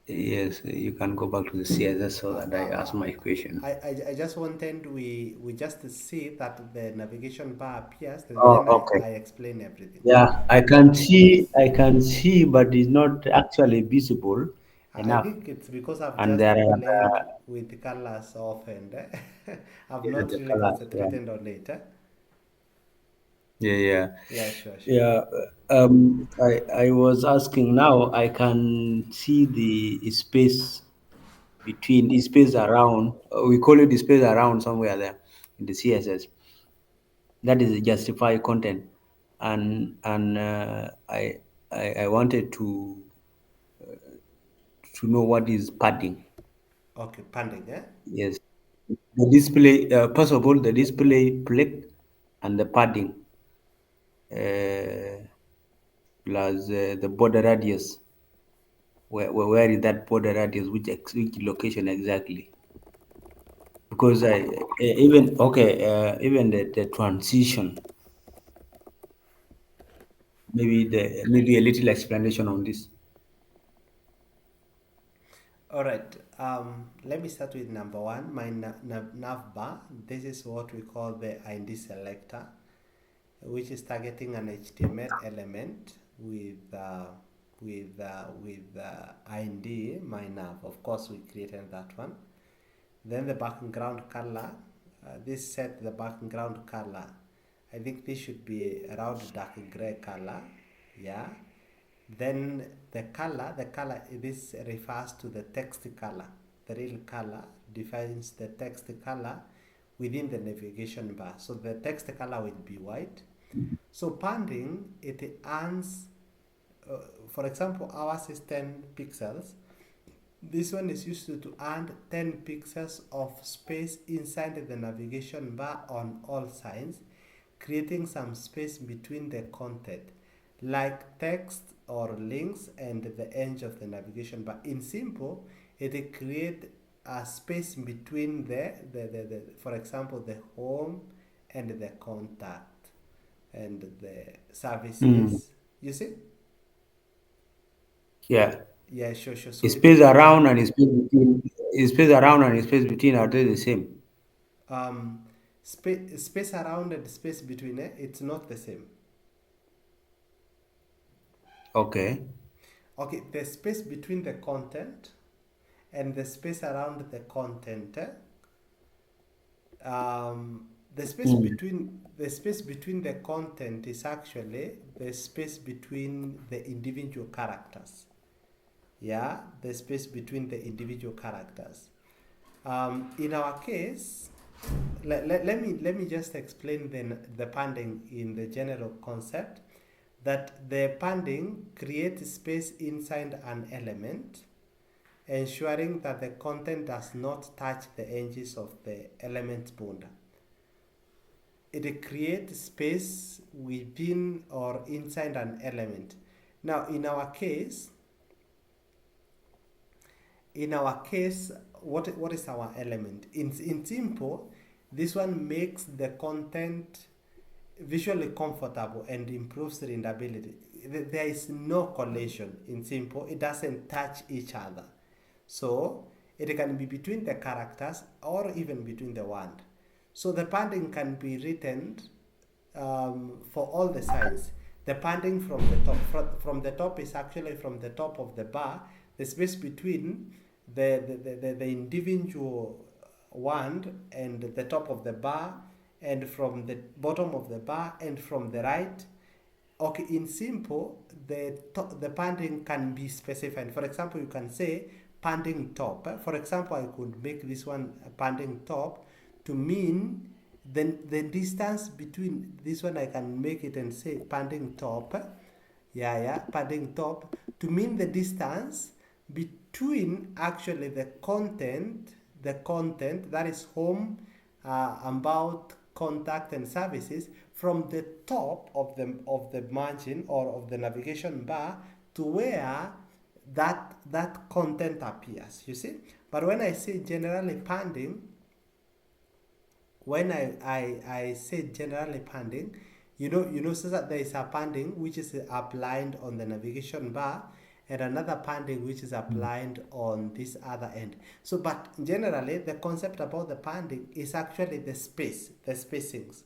Yes, you can go back to the CSS so that I ask my question. I just wanted we just see that the navigation bar appears and Oh, then okay. I explain everything. Yeah, I can see, but it's not actually visible I enough. think it's because I've And just there are played with the colors often. I've yeah, not the really colors. Yeah, concentrated on it. yeah, yeah, Yeah, sure, sure. yeah. I was asking now. I can see the space between the space around. We call it the space around somewhere there in the CSS. That is the justify content, and I wanted to know what is padding. Okay, pending, eh? Yes. The display, first of all, the display plate and the padding, uh, plus the border radius. Where is that border radius? Which location exactly? Because even okay, even the transition. Maybe a little explanation on this. All right. Let me start with number one. My nav bar. This is what we call the ID selector, which is targeting an HTML element with ID my nav. Of course, we created that one. Then the background color. This set the background color. I think this should be around dark gray color. Yeah. Then the color, this refers to the text color. The real color defines the text color within the navigation bar. So the text color will be white. So padding, it earns, for example, ours is 10 pixels. This one is used to add 10 pixels of space inside the navigation bar on all sides, creating some space between the content, like text or links and the edge of the navigation bar. In simple, it creates a space between for example, the home and the contact and the Mm, services. You see? yeah. Yeah, sure, sure. So it Space around and space between. Space around and space between are they the same? um space around and space between, it's not the same. Okay. Okay, the space between the content and the space around the content, Mm. the space between the content is actually the space between the individual characters. Yeah, the space between the individual characters. In our case, let me just explain the padding in the general concept, that the padding creates space inside an element, ensuring that the content does not touch the edges of the element boundary. It creates space within or inside an element. Now, in our case, what is our element? In simple, this one makes the content visually comfortable and improves readability. There is no collision. In simple, it doesn't touch each other. So it can be between the characters or even between the word. So the padding can be written for all the sides. The padding from the top, from the top is actually from the top of the bar. The space between the individual one and the top of the bar, and from the bottom of the bar, and from the right. Okay, in simple, the padding can be specified. For example, you can say padding top. For example, I could make this one a padding top to mean then the distance between this one I can make it and say padding top. Yeah, padding top to mean the distance between actually the content that is home, about, contact, and services from the top of the margin or of the navigation bar to where that content appears. You see, but when I say generally padding, when I say generally padding, so that there is a padding which is applied on the navigation bar, and another padding which is applied on this other end. So, but generally, the concept about the padding is actually the spacings.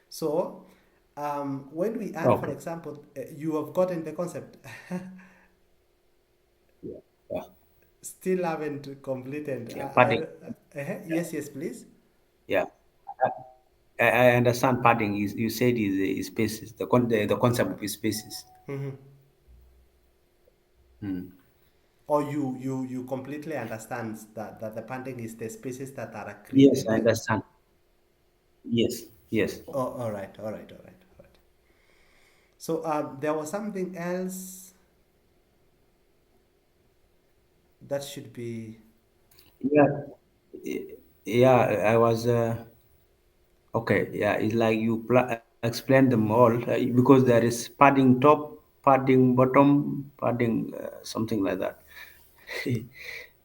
So, when we add, for Okay. example, you have gotten the concept. Yeah. Yeah. Still haven't completed. Yeah. Padding. Yes, please. Yeah. I understand padding. You said is spaces. The concept of spaces. Hmm. Or you completely understand that the padding is the spaces that are Yes, I created. understand. Yes. Yes. Oh, all right. So, there was something else that should be. Yeah. Yeah. I was. Okay. Yeah. It's like you explain them all because there is padding top, padding bottom, padding something like that.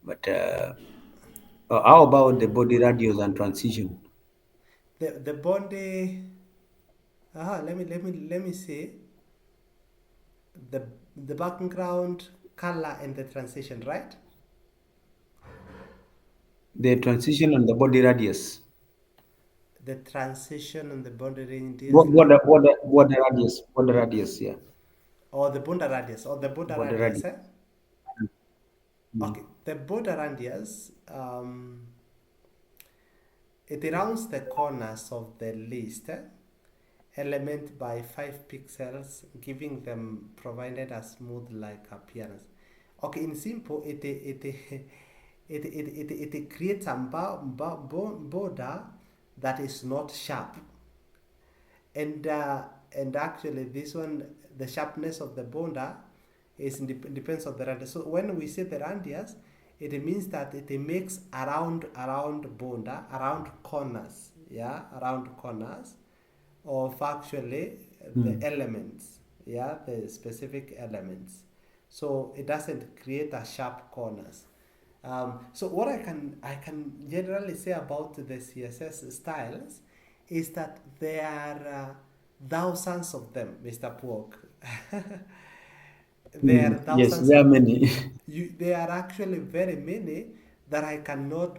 But how about the body radius and transition? The body. Let me see the the background color and the transition, right? The transition and the body radius. The transition and the body radius, Border radius. Border radius. Yeah. or the border radius, Border radius. eh? Mm. Okay, the border radius, it rounds the corners of the list, element by 5 pixels, giving them provided a smooth like appearance. Okay, in simple, it creates a border that is not sharp, and actually this one, the sharpness of the border depends on the radius. So when we say the radius, it means that it makes around border, around corners, yeah, around corners of actually the Mm. elements, yeah, the specific elements. So it doesn't create a sharp corners. So what I can generally say about the CSS styles is that there are thousands of them, Mr. Pork. There are Yes, thousands there are of them. many. There are actually very many that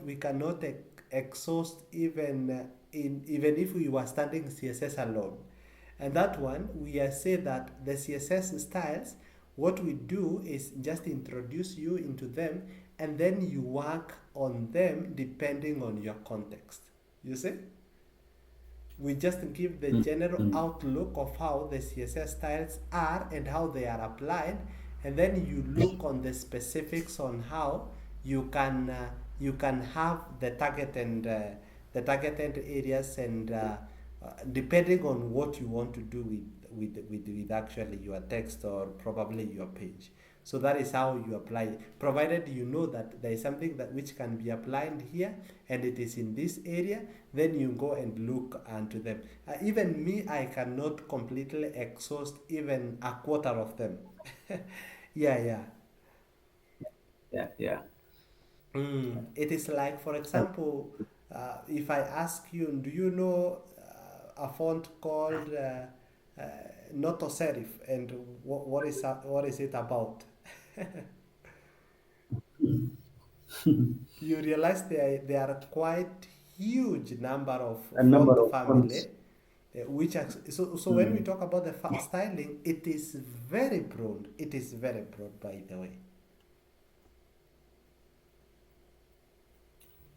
we cannot exhaust even even if we were studying CSS alone. And that one, we say that the CSS styles, what we do is just introduce you into them, and then you work on them depending on your context. You see? We just give the general Mm. outlook of how the CSS styles are and how they are applied, and then you look on the specifics on how you can have the targeted areas, and depending on what you want to do with actually your text or probably your page. So that is how you apply it, provided you know that there is something that which can be applied here and it is in this area. Then you go and look into them. Even me, I cannot completely exhaust even a quarter of them. Yeah. Yeah, yeah. It is like, for example, if I ask you, do you know a font called uh, Noto Serif, and what is it about? You realize there are quite huge number of A number font of family, fonts. so when we Mm. talk about the styling, it is very broad. It is very broad, by the way.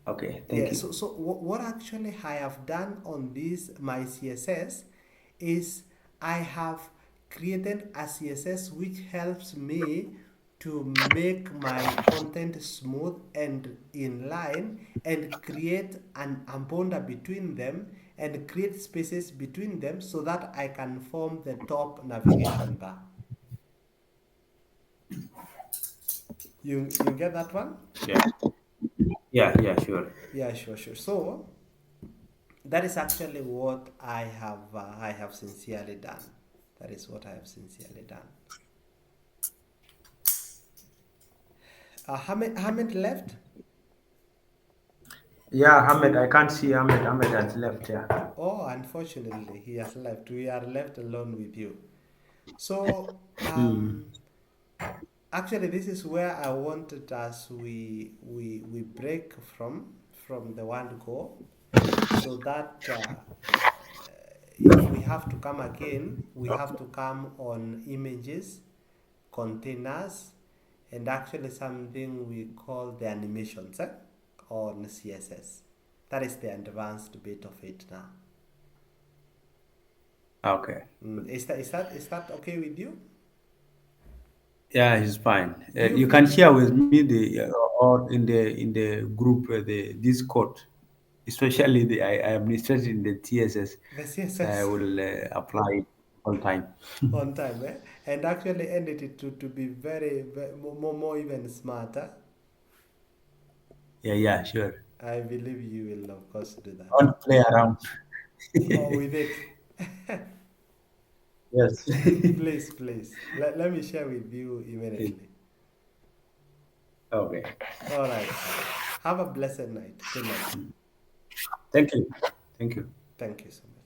Okay, thank Yeah, you. so what actually I have done on this my CSS is I have created a CSS which helps me to make my content smooth and in line and create a border between them and create spaces between them so that I can form the top navigation bar. You get that one? Yeah, yeah, sure. Yeah, sure, sure. So that is actually what I have sincerely done. That is what I have sincerely done. Hamid left. Yeah, Ahmed, I can't see Ahmed. Ahmed has left. Yeah. Oh, unfortunately, he has left. We are left alone with you. So, Mm. actually, this is where I wanted us we break from the one go, so that if we have to come again, we have to come on images, containers, and actually something we call the animations on CSS. That is the advanced bit of it now. Okay. Is that okay with you? Yeah, he's fine. Do you You can share with me the or in the group the Discord, especially I am interested in the TSS, the so I CSS will apply it all time. on time, and actually edit it to be very more even smarter? Yeah, yeah, sure. I believe you will of course do that. Don't play around. Oh, with it. Yes. Please. Let me share with you immediately. Okay. All right, Hamid. Have a blessed night. Good night. Thank you. Thank you. Thank you so much.